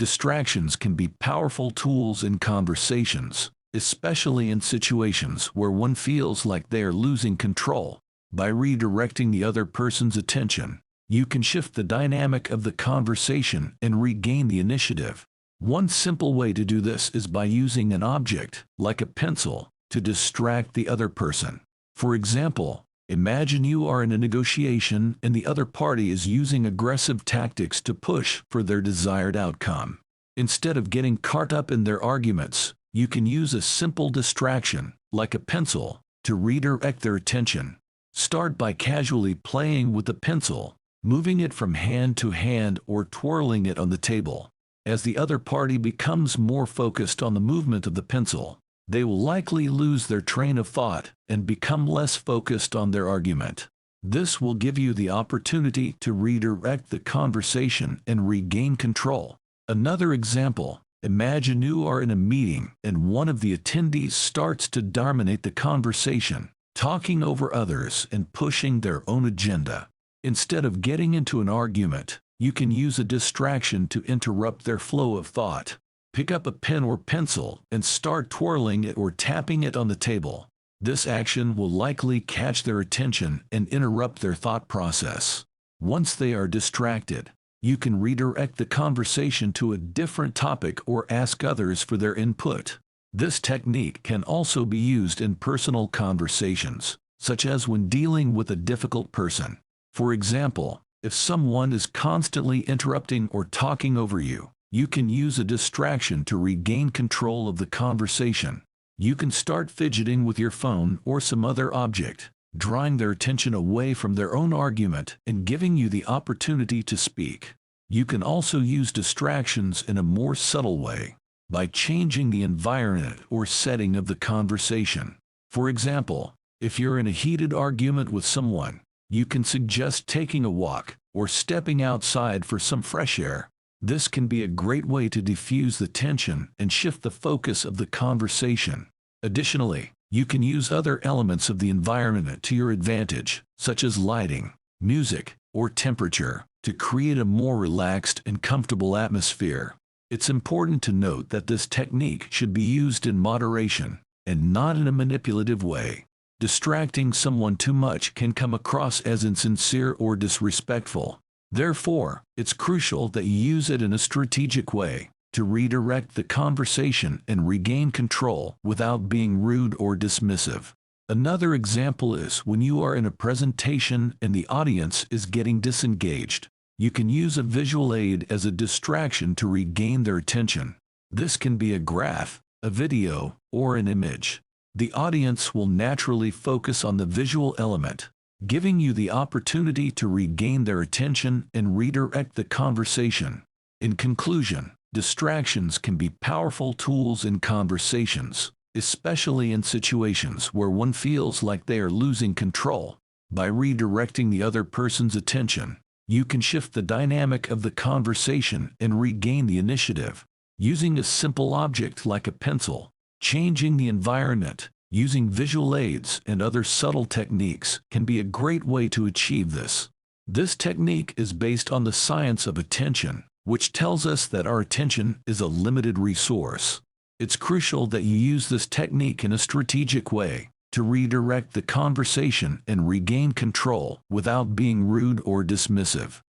Distractions can be powerful tools in conversations, especially in situations where one feels like they are losing control. By redirecting the other person's attention, you can shift the dynamic of the conversation and regain the initiative. One simple way to do this is by using an object, like a pencil, to distract the other person. For example, imagine you are in a negotiation and the other party is using aggressive tactics to push for their desired outcome. Instead of getting caught up in their arguments, you can use a simple distraction, like a pencil, to redirect their attention. Start by casually playing with the pencil, moving it from hand to hand or twirling it on the table. As the other party becomes more focused on the movement of the pencil, they will likely lose their train of thought and become less focused on their argument. This will give you the opportunity to redirect the conversation and regain control. Another example, imagine you are in a meeting and one of the attendees starts to dominate the conversation, talking over others and pushing their own agenda. Instead of getting into an argument, you can use a distraction to interrupt their flow of thought. Pick up a pen or pencil and start twirling it or tapping it on the table. This action will likely catch their attention and interrupt their thought process. Once they are distracted, you can redirect the conversation to a different topic or ask others for their input. This technique can also be used in personal conversations, such as when dealing with a difficult person. For example, if someone is constantly interrupting or talking over you, you can use a distraction to regain control of the conversation. You can start fidgeting with your phone or some other object, drawing their attention away from their own argument and giving you the opportunity to speak. You can also use distractions in a more subtle way, by changing the environment or setting of the conversation. For example, if you're in a heated argument with someone, you can suggest taking a walk or stepping outside for some fresh air. This can be a great way to diffuse the tension and shift the focus of the conversation. Additionally, you can use other elements of the environment to your advantage, such as lighting, music, or temperature, to create a more relaxed and comfortable atmosphere. It's important to note that this technique should be used in moderation, and not in a manipulative way. Distracting someone too much can come across as insincere or disrespectful. Therefore, it's crucial that you use it in a strategic way, to redirect the conversation and regain control without being rude or dismissive. Another example is when you are in a presentation and the audience is getting disengaged. You can use a visual aid as a distraction to regain their attention. This can be a graph, a video, or an image. The audience will naturally focus on the visual element, giving you the opportunity to regain their attention and redirect the conversation. In conclusion, distractions can be powerful tools in conversations, especially in situations where one feels like they are losing control. By redirecting the other person's attention, you can shift the dynamic of the conversation and regain the initiative. Using a simple object like a pencil, changing the environment, using visual aids and other subtle techniques can be a great way to achieve this. This technique is based on the science of attention, which tells us that our attention is a limited resource. It's crucial that you use this technique in a strategic way, to redirect the conversation and regain control without being rude or dismissive.